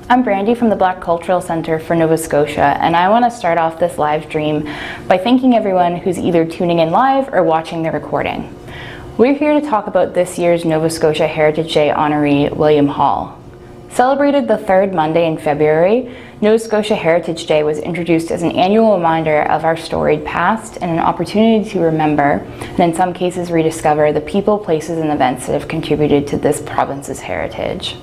I'm Brandy from the Black Cultural Center for Nova Scotia, and I want to start off this live stream by thanking everyone who's either tuning in live or watching the recording. We're here to talk about this year's Nova Scotia Heritage Day honoree, William Hall. Celebrated the third Monday in February, Nova Scotia Heritage Day was introduced as an annual reminder of our storied past and an opportunity to remember, and in some cases rediscover, the people, places, and events that have contributed to this province's heritage.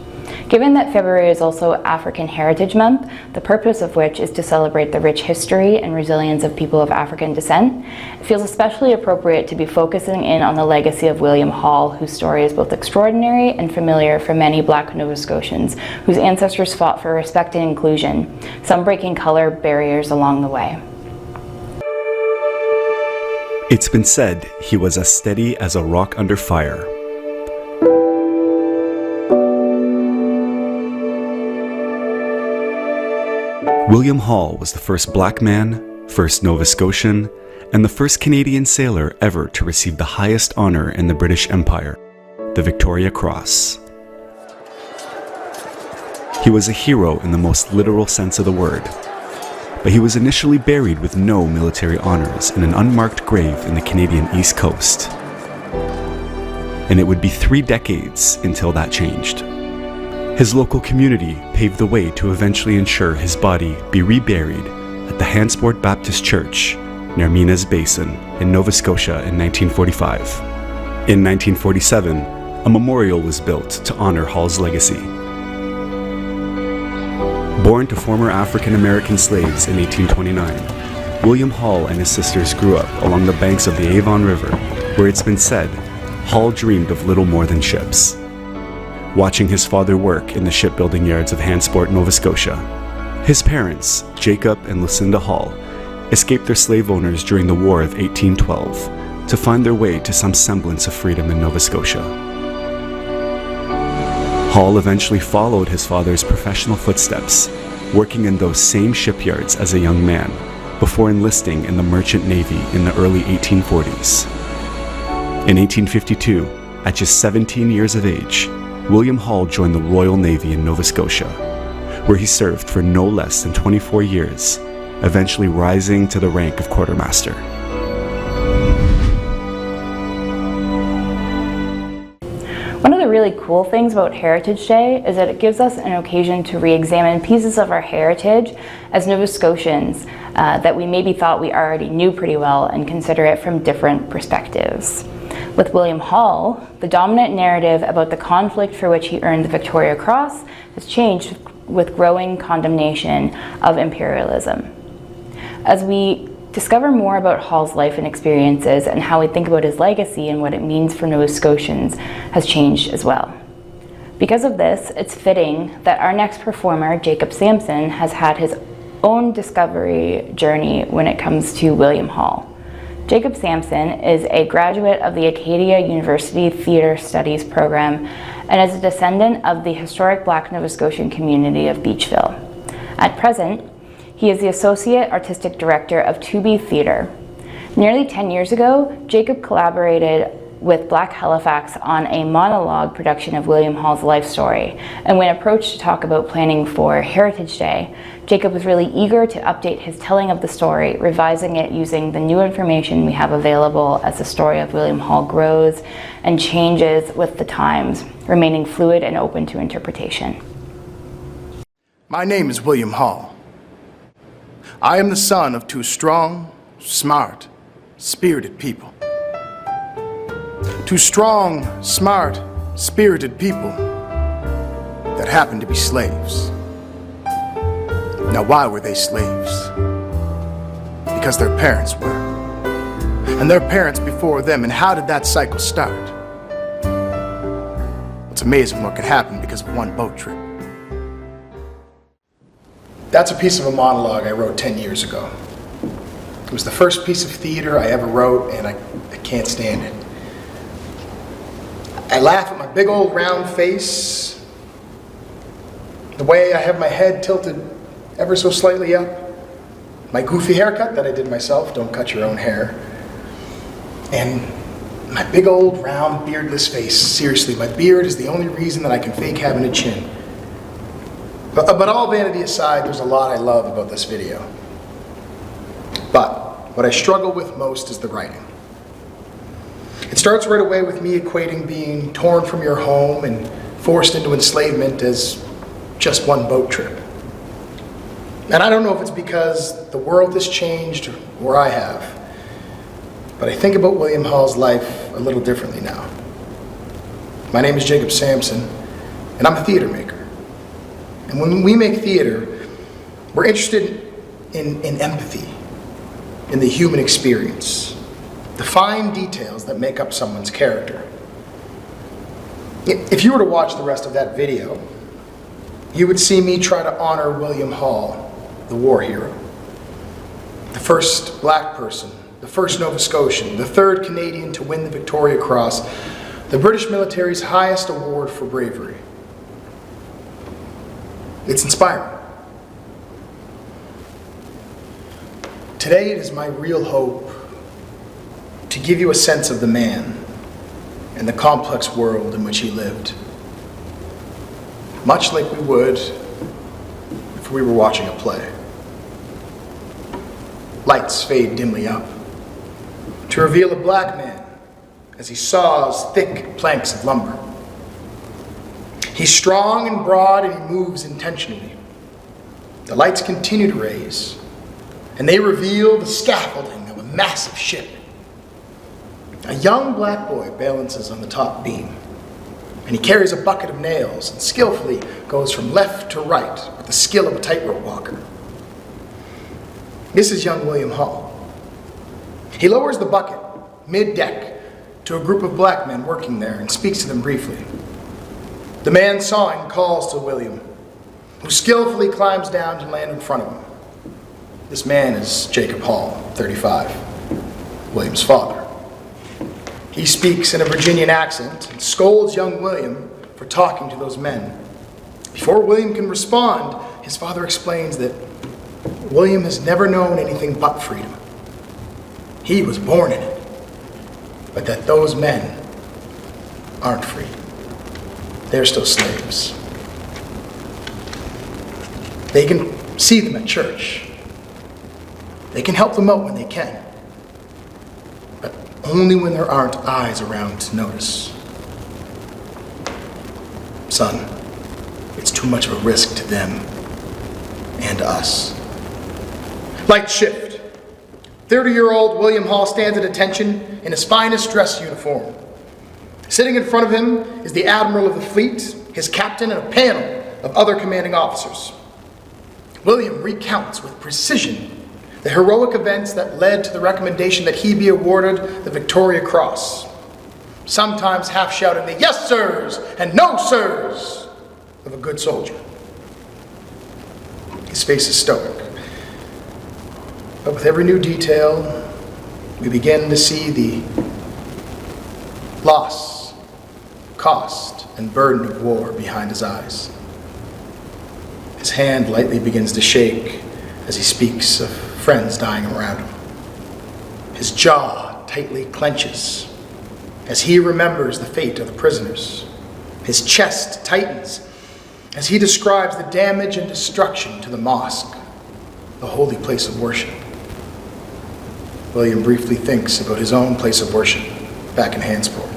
Given that February is also African Heritage Month, the purpose of which is to celebrate the rich history and resilience of people of African descent, it feels especially appropriate to be focusing in on the legacy of William Hall, whose story is both extraordinary and familiar for many Black Nova Scotians, whose ancestors fought for respect and inclusion, some breaking color barriers along the way. It's been said he was as steady as a rock under fire. William Hall was the first Black man, first Nova Scotian, and the first Canadian sailor ever to receive the highest honor in the British Empire, the Victoria Cross. He was a hero in the most literal sense of the word, but he was initially buried with no military honors in an unmarked grave in the Canadian East Coast. And it would be 3 decades until that changed. His local community paved the way to eventually ensure his body be reburied at the Hansport Baptist Church near Minas Basin in Nova Scotia in 1945. In 1947, a memorial was built to honor Hall's legacy. Born to former African American slaves in 1829, William Hall and his sisters grew up along the banks of the Avon River, where it's been said, Hall dreamed of little more than ships. Watching his father work in the shipbuilding yards of Hansport, Nova Scotia, his parents, Jacob and Lucinda Hall, escaped their slave owners during the War of 1812 to find their way to some semblance of freedom in Nova Scotia. Hall eventually followed his father's professional footsteps, working in those same shipyards as a young man, before enlisting in the Merchant Navy in the early 1840s. In 1852, at just 17 years of age, William Hall joined the Royal Navy in Nova Scotia, where he served for no less than 24 years, eventually rising to the rank of quartermaster. One of the really cool things about Heritage Day is that it gives us an occasion to re-examine pieces of our heritage as Nova Scotians that we maybe thought we already knew pretty well and consider it from different perspectives. With William Hall, the dominant narrative about the conflict for which he earned the Victoria Cross has changed with growing condemnation of imperialism. As we discover more about Hall's life and experiences and how we think about his legacy and what it means for Nova Scotians has changed as well. Because of this, it's fitting that our next performer, Jacob Sampson, has had his own discovery journey when it comes to William Hall. Jacob Sampson is a graduate of the Acadia University Theatre Studies program and is a descendant of the historic Black Nova Scotian community of Beachville. At present, he is the Associate Artistic Director of 2B Theatre. Nearly 10 years ago, Jacob collaborated with Black Halifax on a monologue production of William Hall's life story, and when approached to talk about planning for Heritage Day, Jacob was really eager to update his telling of the story, revising it using the new information we have available as the story of William Hall grows and changes with the times, remaining fluid and open to interpretation. My name is William Hall. I am the son of 2 strong, smart, spirited people. 2 strong, smart, spirited people that happened to be slaves. Now, why were they slaves? Because their parents were. And their parents before them. And how did that cycle start? It's amazing what could happen because of one boat trip. That's a piece of a monologue I wrote 10 years ago. was the first piece of theater I ever wrote, and I can't stand it. I laugh at my big old round face, the way I have my head tilted ever so slightly up, my goofy haircut that I did myself, don't cut your own hair, and my big old round beardless face. Seriously, my beard is the only reason that I can fake having a chin. But all vanity aside, there's a lot I love about this video. But what I struggle with most is the writing. It starts right away with me equating being torn from your home and forced into enslavement as just one boat trip. And I don't know if it's because the world has changed or I have, but I think about William Hall's life a little differently now. My name is Jacob Sampson, and I'm a theater maker. And when we make theater, we're interested in empathy, in the human experience, the fine details that make up someone's character. If you were to watch the rest of that video, you would see me try to honor William Hall, the war hero. The first black person, the first Nova Scotian, the third Canadian to win the Victoria Cross, the British military's highest award for bravery. It's inspiring. Today it is my real hope to give you a sense of the man and the complex world in which he lived, much like we would if we were watching a play. Lights fade dimly up to reveal a black man as he saws thick planks of lumber. He's strong and broad, and he moves intentionally. The lights continue to raise, and they reveal the scaffolding of a massive ship. A young black boy balances on the top beam, and he carries a bucket of nails and skillfully goes from left to right with the skill of a tightrope walker. This is young William Hall. He lowers the bucket mid-deck to a group of black men working there and speaks to them briefly. The man sawing calls to William, who skillfully climbs down to land in front of him. This man is Jacob Hall, 35, William's father. He speaks in a Virginian accent and scolds young William for talking to those men. Before William can respond, his father explains that William has never known anything but freedom. He was born in it, but that those men aren't free. They're still slaves. They can see them at church. They can help them out when they can, but only when there aren't eyes around to notice. Son, it's too much of a risk to them and us. Light shift. 30-year-old William Hall stands at attention in his finest dress uniform. Sitting in front of him is the Admiral of the Fleet, his captain, and a panel of other commanding officers. William recounts with precision the heroic events that led to the recommendation that he be awarded the Victoria Cross, sometimes half shouting the yes sirs and no sirs of a good soldier. His face is stoic, but with every new detail, we begin to see the loss, cost, and burden of war behind his eyes. His hand lightly begins to shake as he speaks of friends dying around him. His jaw tightly clenches as he remembers the fate of the prisoners. His chest tightens as he describes the damage and destruction to the mosque, the holy place of worship. William briefly thinks about his own place of worship back in Hansport.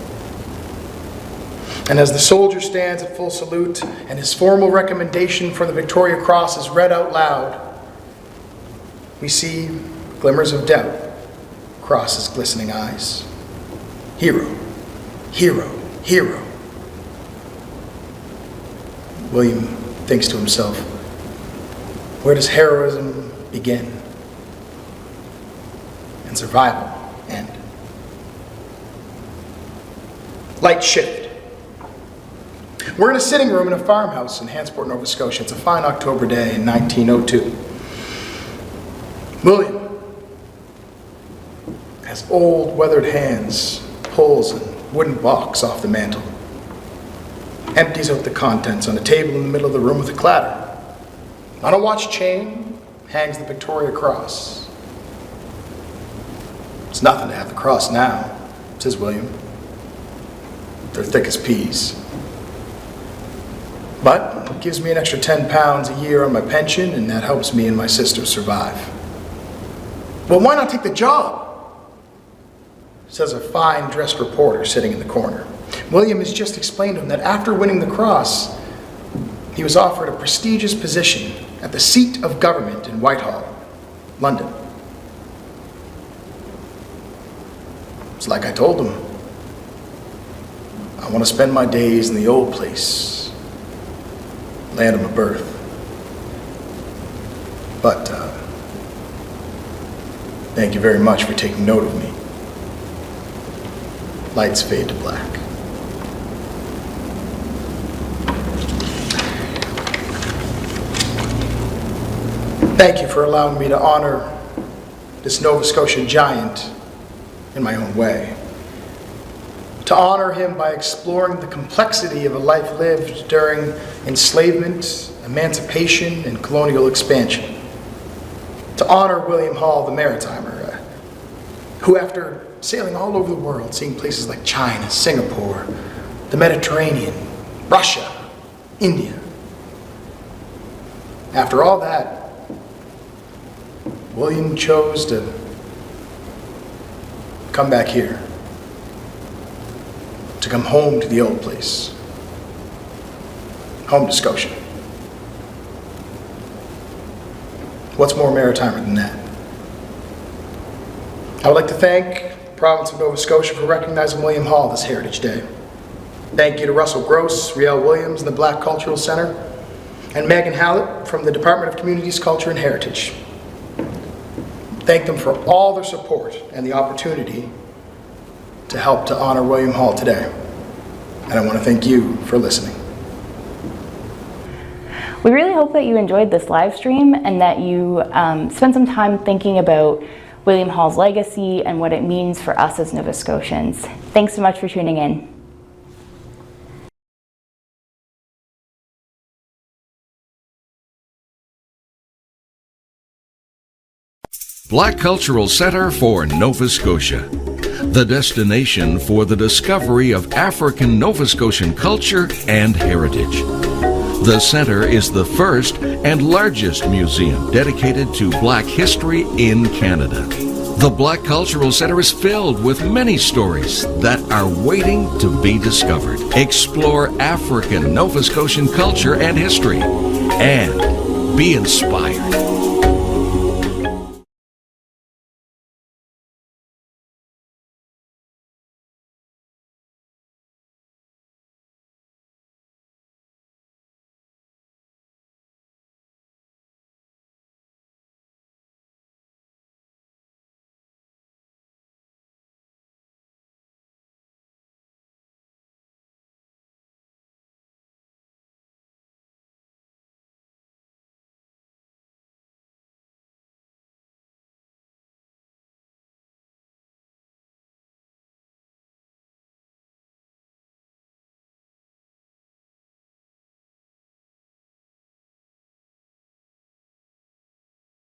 And as the soldier stands at full salute and his formal recommendation for the Victoria Cross is read out loud, we see glimmers of doubt cross his glistening eyes. Hero, hero, hero. William thinks to himself, where does heroism begin and survival end? Light shift. We're in a sitting room in a farmhouse in Hansport, Nova Scotia. It's a fine October day in 1902. William, old, weathered hands pulls a wooden box off the mantel, empties out the contents on a table in the middle of the room with a clatter. On a watch chain hangs the Victoria Cross. It's nothing to have the cross now, says William. They're thick as peas. But it gives me an extra 10 pounds a year on my pension, and that helps me and my sister survive. Well, why not take the job? Says a fine-dressed reporter sitting in the corner. William has just explained to him that after winning the cross, he was offered a prestigious position at the seat of government in Whitehall, London. It's like I told him. I want to spend my days in the old place, land of my birth. But thank you very much for taking note of me. Lights fade to black. Thank you for allowing me to honor this Nova Scotia giant in my own way. To honor him by exploring the complexity of a life lived during enslavement, emancipation, and colonial expansion. To honor William Hall, the Maritimer, who after sailing all over the world, seeing places like China, Singapore, the Mediterranean, Russia, India, after all that, William chose to come back here, to come home to the old place, home to Scotia. What's more Maritimer than that? I would like to thank the province of Nova Scotia for recognizing William Hall this Heritage Day. Thank you to Russell Gross, Riel Williams, and the Black Cultural Center, and Megan Hallett from the Department of Communities, Culture, and Heritage. Thank them for all their support and the opportunity to help to honor William Hall today. And I want to thank you for listening. We really hope that you enjoyed this live stream and that you spent some time thinking about William Hall's legacy and what it means for us as Nova Scotians. Thanks so much for tuning in. Black Cultural Center for Nova Scotia, the destination for the discovery of African Nova Scotian culture and heritage. The center is the first and largest museum dedicated to Black history in Canada. The Black Cultural Center is filled with many stories that are waiting to be discovered. Explore African Nova Scotian culture and history and be inspired.